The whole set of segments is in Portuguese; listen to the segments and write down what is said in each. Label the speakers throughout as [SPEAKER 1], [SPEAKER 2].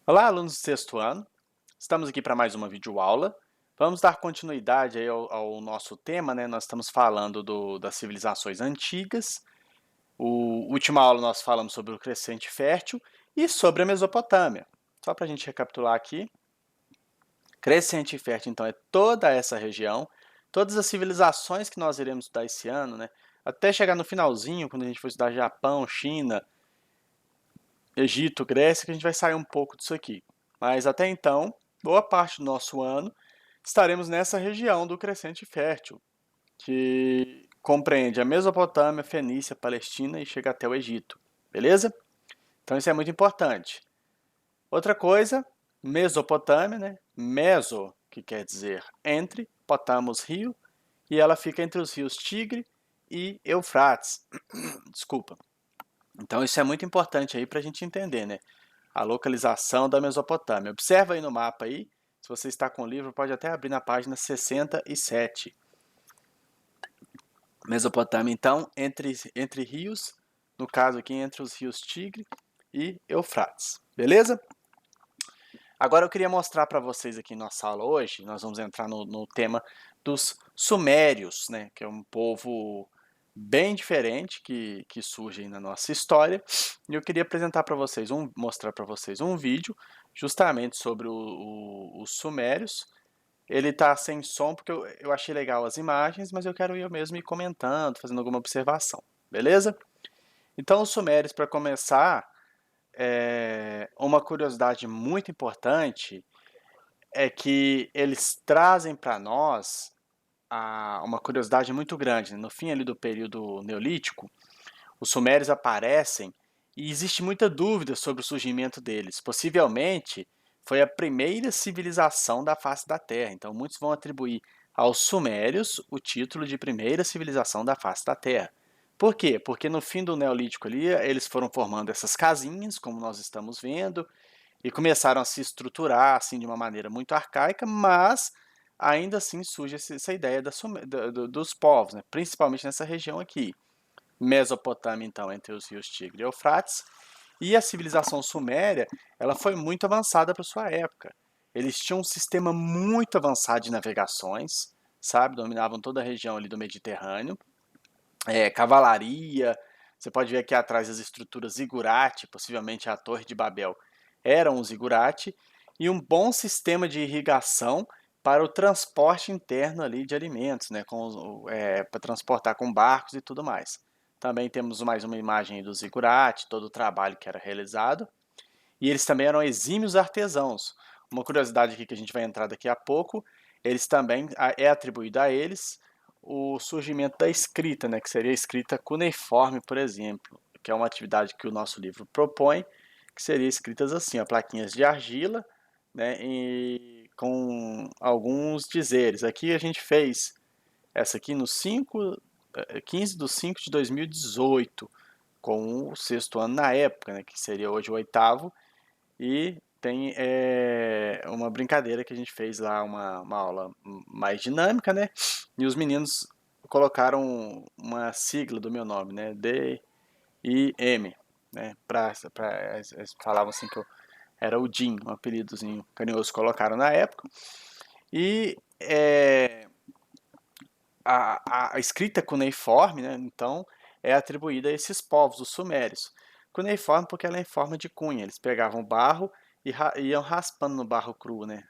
[SPEAKER 1] Olá, alunos do sexto ano. Estamos aqui para mais uma videoaula. Vamos dar continuidade aí ao nosso tema, né? Nós estamos falando das civilizações antigas. Última aula nós falamos sobre o Crescente Fértil e sobre a Mesopotâmia. Só para a gente recapitular aqui, Crescente Fértil, então, é toda essa região, todas as civilizações que nós iremos estudar esse ano, né? Até chegar no finalzinho, quando a gente for estudar Japão, China, Egito, Grécia, que a gente vai sair um pouco disso aqui. Mas até então, boa parte do nosso ano estaremos nessa região do Crescente Fértil, que compreende a Mesopotâmia, Fenícia, Palestina e chega até o Egito. Beleza? Então isso é muito importante. Outra coisa, Mesopotâmia, né? Meso, que quer dizer entre, potamos, rio, e ela fica entre os rios Tigre e Eufrates. Desculpa. Então isso é muito importante aí para a gente entender, né? A localização da Mesopotâmia. Observa aí no mapa aí, se você está com o livro, pode até abrir na página 67. Mesopotâmia, então, entre rios, no caso aqui entre os rios Tigre e Eufrates. Beleza? Agora eu queria mostrar para vocês aqui na nossa aula hoje, nós vamos entrar no tema dos Sumérios, né, que é um povo bem diferente que surge aí na nossa história. E eu queria apresentar para vocês, mostrar para vocês um vídeo justamente sobre os Sumérios. Ele está sem som porque eu achei legal as imagens, mas eu quero eu mesmo ir comentando, fazendo alguma observação. Beleza? Então, os Sumérios, para começar, uma curiosidade muito importante é que eles trazem para nós uma curiosidade muito grande, né? No fim ali do período neolítico, os sumérios aparecem e existe muita dúvida sobre o surgimento deles. Possivelmente foi a primeira civilização da face da Terra. Então muitos vão atribuir aos sumérios o título de primeira civilização da face da Terra. Por quê? Porque no fim do Neolítico ali, eles foram formando essas casinhas, como nós estamos vendo, e começaram a se estruturar assim de uma maneira muito arcaica, mas ainda assim surge essa ideia dos povos, né? Principalmente nessa região aqui. Mesopotâmia, então, entre os rios Tigre e Eufrates, e a civilização suméria, ela foi muito avançada para sua época. Eles tinham um sistema muito avançado de navegações, sabe? Dominavam toda a região ali do Mediterrâneo. Cavalaria, você pode ver aqui atrás as estruturas zigurate, possivelmente a Torre de Babel eram um zigurate, e um bom sistema de irrigação para o transporte interno ali de alimentos, né, para transportar com barcos e tudo mais. Também temos mais uma imagem do zigurate, todo o trabalho que era realizado. E eles também eram exímios artesãos. Uma curiosidade aqui que a gente vai entrar daqui a pouco, eles também é atribuído a eles o surgimento da escrita, né, que seria a escrita cuneiforme, por exemplo, que é uma atividade que o nosso livro propõe, que seria escritas assim, ó, plaquinhas de argila, né, e com alguns dizeres. Aqui a gente fez essa aqui no 15 de 5 de 2018, com o sexto ano na época, né, que seria hoje o oitavo, e tem uma brincadeira que a gente fez lá, uma aula mais dinâmica, né? E os meninos colocaram uma sigla do meu nome, né? D-I-M, né? Eles falavam assim que eu era o Jim, um apelidozinho carinhoso que colocaram na época. E a escrita cuneiforme, né? Então, é atribuída a esses povos, os sumérios. Cuneiforme porque ela é em forma de cunha. Eles pegavam barro e iam raspando no barro cru, né?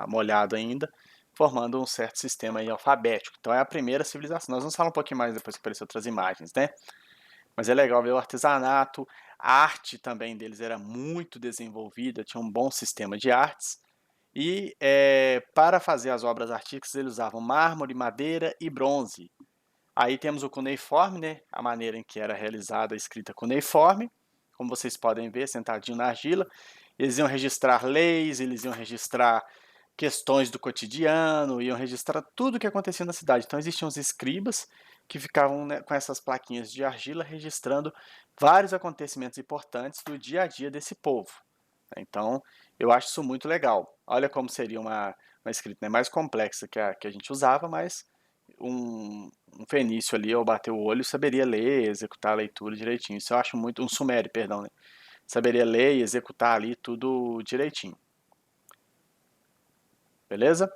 [SPEAKER 1] Molhado ainda, formando um certo sistema aí alfabético. Então é a primeira civilização. Nós vamos falar um pouquinho mais depois que aparecer outras imagens, né? Mas é legal ver o artesanato, a arte também deles era muito desenvolvida, tinha um bom sistema de artes. E para fazer as obras artísticas eles usavam mármore, madeira e bronze. Aí temos o cuneiforme, né? A maneira em que era realizada a escrita cuneiforme, como vocês podem ver, sentadinho na argila. Eles iam registrar leis, eles iam registrar questões do cotidiano, iam registrar tudo o que acontecia na cidade. Então existiam os escribas que ficavam, né, com essas plaquinhas de argila registrando vários acontecimentos importantes do dia a dia desse povo. Então eu acho isso muito legal. Olha como seria uma escrita, né, mais complexa que a gente usava, mas um fenício ali, ao bater o olho, saberia ler, executar a leitura direitinho. Isso eu acho muito. Um sumério, perdão, né? saberia ler e executar ali tudo direitinho. Beleza?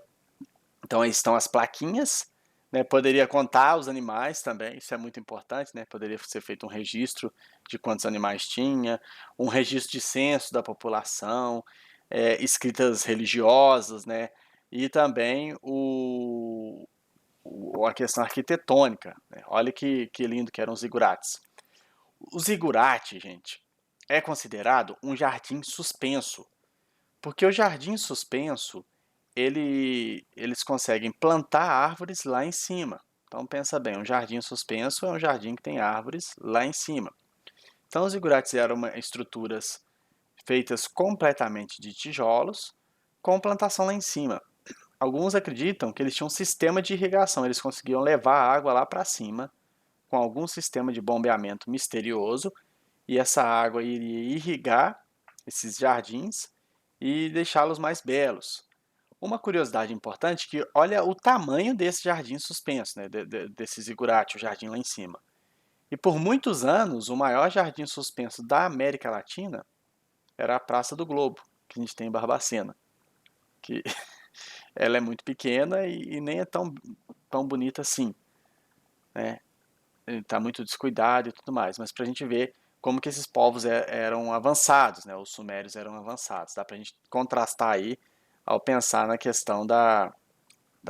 [SPEAKER 1] Então aí estão as plaquinhas, né? Poderia contar os animais também, isso é muito importante, né? Poderia ser feito um registro de quantos animais tinha, um registro de censo da população, escritas religiosas, né? E também a questão arquitetônica, né? Olha que lindo que eram os zigurates. O zigurate, gente, é considerado um jardim suspenso, porque o jardim suspenso eles conseguem plantar árvores lá em cima. Então pensa bem, um jardim suspenso é um jardim que tem árvores lá em cima. Então os zigurates eram estruturas feitas completamente de tijolos com plantação lá em cima. Alguns acreditam que eles tinham um sistema de irrigação, eles conseguiam levar a água lá para cima com algum sistema de bombeamento misterioso e essa água iria irrigar esses jardins e deixá-los mais belos. Uma curiosidade importante é que olha o tamanho desse jardim suspenso, né, desse zigurate, o jardim lá em cima. E por muitos anos, o maior jardim suspenso da América Latina era a Praça do Globo, que a gente tem em Barbacena. Que ela é muito pequena e nem é tão bonita assim, né? Está muito descuidado e tudo mais. Mas para a gente ver como que esses povos eram avançados, né? Os sumérios eram avançados. Dá para a gente contrastar aí ao pensar na questão da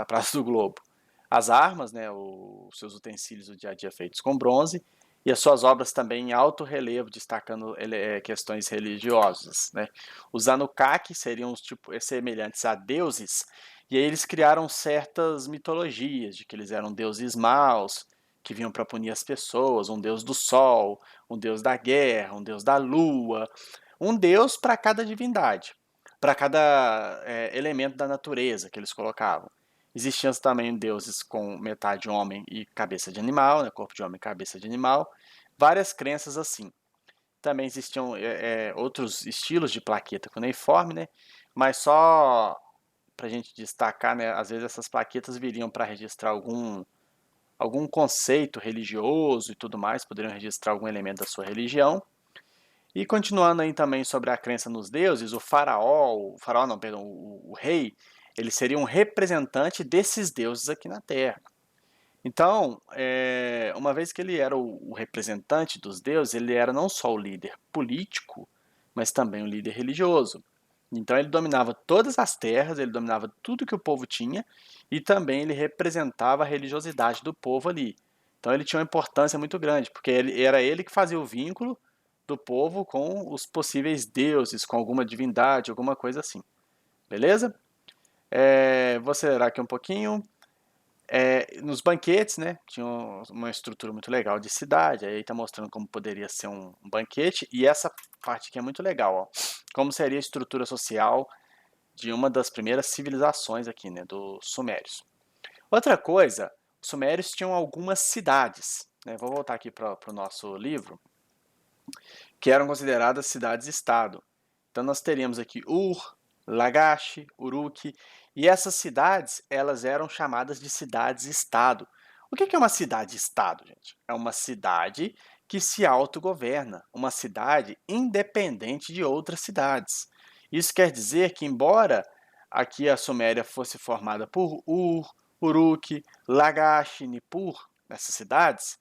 [SPEAKER 1] Praça do Globo. As armas, né, os seus utensílios do dia a dia feitos com bronze, e as suas obras também em alto relevo, destacando questões religiosas. Né. Os Anunnaki seriam os semelhantes a deuses, e aí eles criaram certas mitologias, de que eles eram deuses maus, que vinham para punir as pessoas, um deus do sol, um deus da guerra, um deus da lua, um deus para cada divindade, para cada elemento da natureza que eles colocavam. Existiam também deuses com metade homem e cabeça de animal, né, corpo de homem e cabeça de animal. Várias crenças assim. Também existiam outros estilos de plaqueta cuneiforme, né, mas só para a gente destacar, né, às vezes essas plaquetas viriam para registrar algum conceito religioso e tudo mais, poderiam registrar algum elemento da sua religião. E continuando aí também sobre a crença nos deuses, o faraó não, perdão, o rei, ele seria um representante desses deuses aqui na Terra. Então, uma vez que ele era o representante dos deuses, ele era não só o líder político, mas também o líder religioso. Então ele dominava todas as terras, ele dominava tudo que o povo tinha e também ele representava a religiosidade do povo ali. Então ele tinha uma importância muito grande, porque era ele que fazia o vínculo do povo com os possíveis deuses, com alguma divindade, alguma coisa assim. Beleza? Vou acelerar aqui um pouquinho. Nos banquetes, né, tinha uma estrutura muito legal de cidade, aí está mostrando como poderia ser um banquete, e essa parte aqui é muito legal, ó, como seria a estrutura social de uma das primeiras civilizações aqui, né, dos sumérios. Outra coisa, os sumérios tinham algumas cidades, né, vou voltar aqui para o nosso livro, que eram consideradas cidades-estado. Então nós teríamos aqui Ur, Lagash, Uruk, e essas cidades elas eram chamadas de cidades-estado. O que é uma cidade-estado, gente? É uma cidade que se autogoverna, uma cidade independente de outras cidades. Isso quer dizer que, embora aqui a Suméria fosse formada por Ur, Uruk, Lagash, Nippur, essas cidades,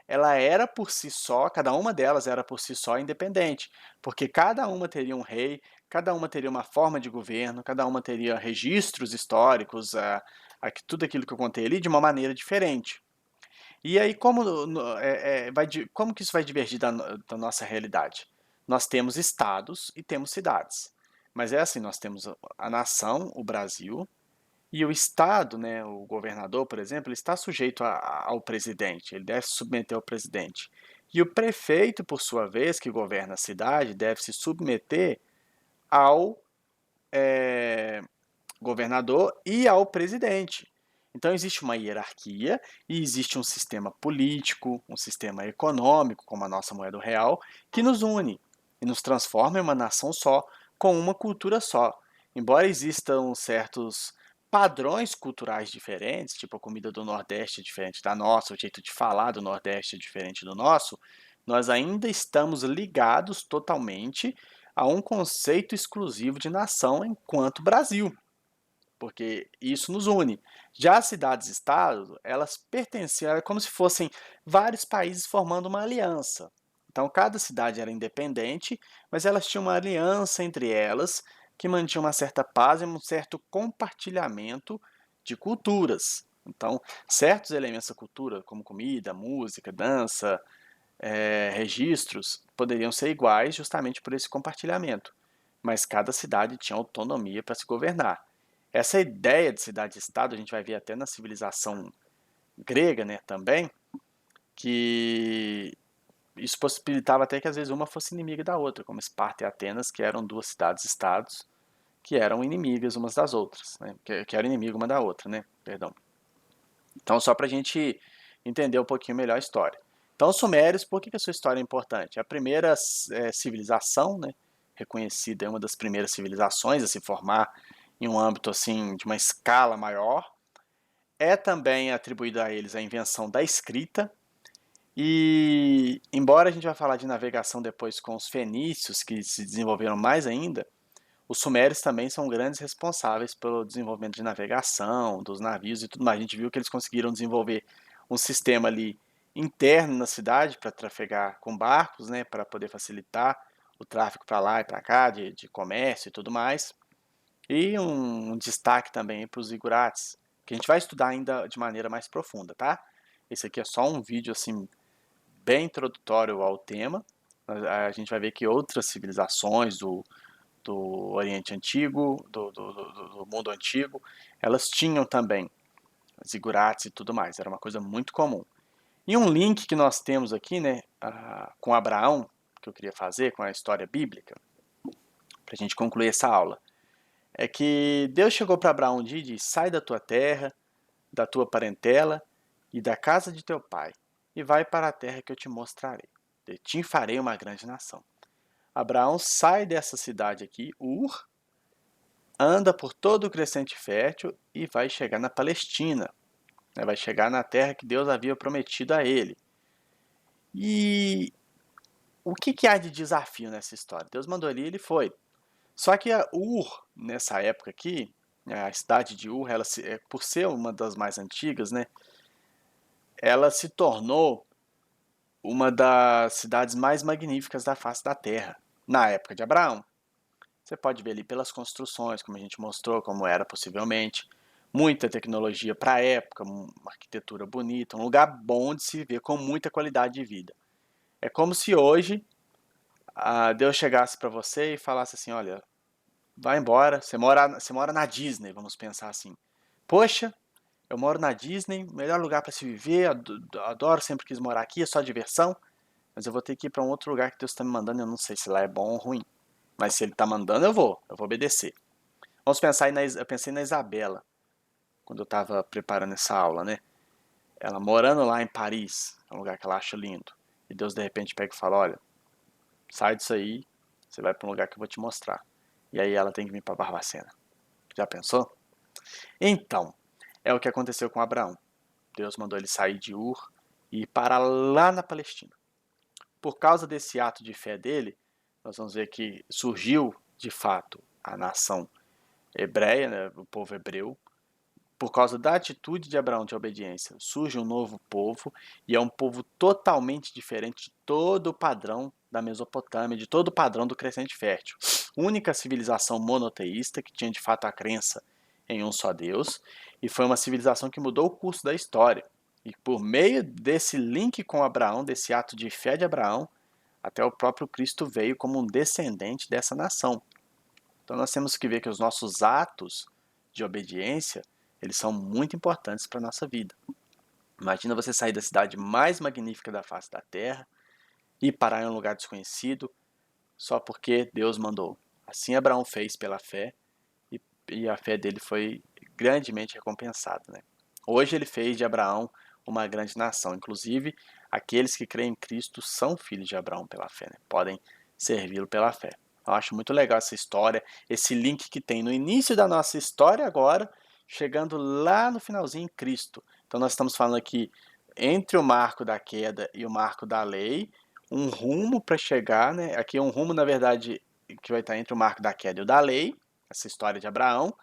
[SPEAKER 1] ela era por si só, cada uma delas era por si só independente, porque cada uma teria um rei, cada uma teria uma forma de governo, cada uma teria registros históricos, tudo aquilo que eu contei ali, de uma maneira diferente. E aí, como que isso vai divergir da nossa realidade? Nós temos estados e temos cidades. Mas é assim, nós temos a nação, o Brasil, e o Estado, né, o governador, por exemplo, ele está sujeito ao presidente, ele deve se submeter ao presidente. E o prefeito, por sua vez, que governa a cidade, deve se submeter ao governador e ao presidente. Então existe uma hierarquia e existe um sistema político, um sistema econômico, como a nossa moeda real, que nos une e nos transforma em uma nação só, com uma cultura só. Embora existam certos padrões culturais diferentes, tipo a comida do Nordeste é diferente da nossa, o jeito de falar do Nordeste é diferente do nosso, nós ainda estamos ligados totalmente a um conceito exclusivo de nação enquanto Brasil, porque isso nos une. Já as cidades-estado, elas pertenciam, era como se fossem vários países formando uma aliança. Então, cada cidade era independente, mas elas tinham uma aliança entre elas que mantinha uma certa paz e um certo compartilhamento de culturas. Então, certos elementos da cultura, como comida, música, dança, registros, poderiam ser iguais justamente por esse compartilhamento, mas cada cidade tinha autonomia para se governar. Essa ideia de cidade-estado a gente vai ver até na civilização grega, né, também, que isso possibilitava até que às vezes uma fosse inimiga da outra, como Esparta e Atenas, que eram duas cidades-estados que eram inimigas umas das outras, né, que eram inimigo uma da outra, né, perdão. Então, só para a gente entender um pouquinho melhor a história. Então, os sumérios, por que a sua história é importante? A primeira civilização, né, reconhecida, é uma das primeiras civilizações a se formar em um âmbito assim de uma escala maior. É também atribuída a eles a invenção da escrita. E, embora a gente vá falar de navegação depois com os fenícios, que se desenvolveram mais ainda, os sumérios também são grandes responsáveis pelo desenvolvimento de navegação, dos navios e tudo mais. A gente viu que eles conseguiram desenvolver um sistema ali interno na cidade para trafegar com barcos, né, para poder facilitar o tráfego para lá e para cá, de comércio e tudo mais. E um destaque também para os zigurates, que a gente vai estudar ainda de maneira mais profunda, tá? Esse aqui é só um vídeo assim bem introdutório ao tema. A gente vai ver que outras civilizações do Oriente Antigo, do mundo antigo, elas tinham também zigurates e tudo mais, era uma coisa muito comum. E um link que nós temos aqui, né, com Abraão, que eu queria fazer com a história bíblica, para a gente concluir essa aula, é que Deus chegou para Abraão um dia e disse: sai da tua terra, da tua parentela e da casa de teu pai, e vai para a terra que eu te mostrarei. De ti farei uma grande nação. Abraão sai dessa cidade aqui, Ur, anda por todo o crescente fértil e vai chegar na Palestina, né? Vai chegar na terra que Deus havia prometido a ele. E o que há de desafio nessa história? Deus mandou ele e ele foi. Só que a Ur, nessa época aqui, a cidade de Ur, ela por ser uma das mais antigas, né, ela se tornou uma das cidades mais magníficas da face da terra, na época de Abraão. Você pode ver ali pelas construções, como a gente mostrou, como era possivelmente. Muita tecnologia para a época, uma arquitetura bonita, um lugar bom de se viver, com muita qualidade de vida. É como se hoje Deus chegasse para você e falasse assim: olha, vai embora, você mora na Disney, vamos pensar assim. Poxa, eu moro na Disney, melhor lugar para se viver, adoro, sempre quis morar aqui, é só diversão, mas eu vou ter que ir para um outro lugar que Deus está me mandando, eu não sei se lá é bom ou ruim. Mas se ele está mandando, eu vou obedecer. Vamos pensar aí, eu pensei na Isabela, quando eu estava preparando essa aula, né? Ela morando lá em Paris, é um lugar que ela acha lindo. E Deus de repente pega e fala: olha, sai disso aí, você vai para um lugar que eu vou te mostrar. E aí ela tem que vir para Barbacena. Já pensou? Então, é o que aconteceu com Abraão. Deus mandou ele sair de Ur e ir para lá na Palestina. Por causa desse ato de fé dele, nós vamos ver que surgiu, de fato, a nação hebreia, né, o povo hebreu. Por causa da atitude de Abraão de obediência, surge um novo povo, e é um povo totalmente diferente de todo o padrão da Mesopotâmia, de todo o padrão do crescente fértil. Única civilização monoteísta que tinha de fato a crença em um só Deus, e foi uma civilização que mudou o curso da história. E por meio desse link com Abraão, desse ato de fé de Abraão, até o próprio Cristo veio como um descendente dessa nação. Então nós temos que ver que os nossos atos de obediência, eles são muito importantes para a nossa vida. Imagina você sair da cidade mais magnífica da face da terra e parar em um lugar desconhecido só porque Deus mandou. Assim Abraão fez pela fé e a fé dele foi grandemente recompensada, né? Hoje ele fez de Abraão uma grande nação. Inclusive, aqueles que creem em Cristo são filhos de Abraão pela fé, né? Podem servi-lo pela fé. Eu acho muito legal essa história, esse link que tem no início da nossa história agora, chegando lá no finalzinho em Cristo. Então nós estamos falando aqui entre o marco da queda e o marco da lei, um rumo para chegar, né? Aqui é um rumo, na verdade, que vai estar entre o marco da queda e o da lei, essa história de Abraão,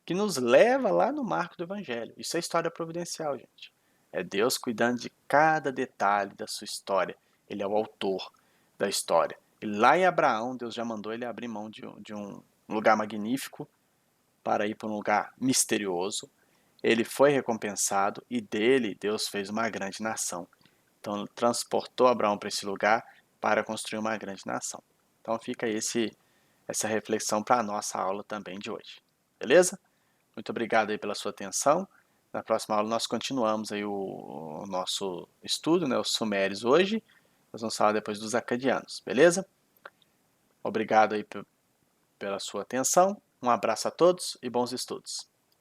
[SPEAKER 1] que nos leva lá no marco do Evangelho. Isso é história providencial, gente. É Deus cuidando de cada detalhe da sua história. Ele é o autor da história. E lá em Abraão, Deus já mandou ele abrir mão de um lugar magnífico para ir para um lugar misterioso. Ele foi recompensado e dele Deus fez uma grande nação. Então transportou Abraão para esse lugar para construir uma grande nação. Então fica essa reflexão para a nossa aula também de hoje. Beleza? Muito obrigado aí pela sua atenção. Na próxima aula nós continuamos aí o nosso estudo, né, os sumérios hoje. Nós vamos falar depois dos acadianos, beleza? Obrigado aí pela sua atenção. Um abraço a todos e bons estudos.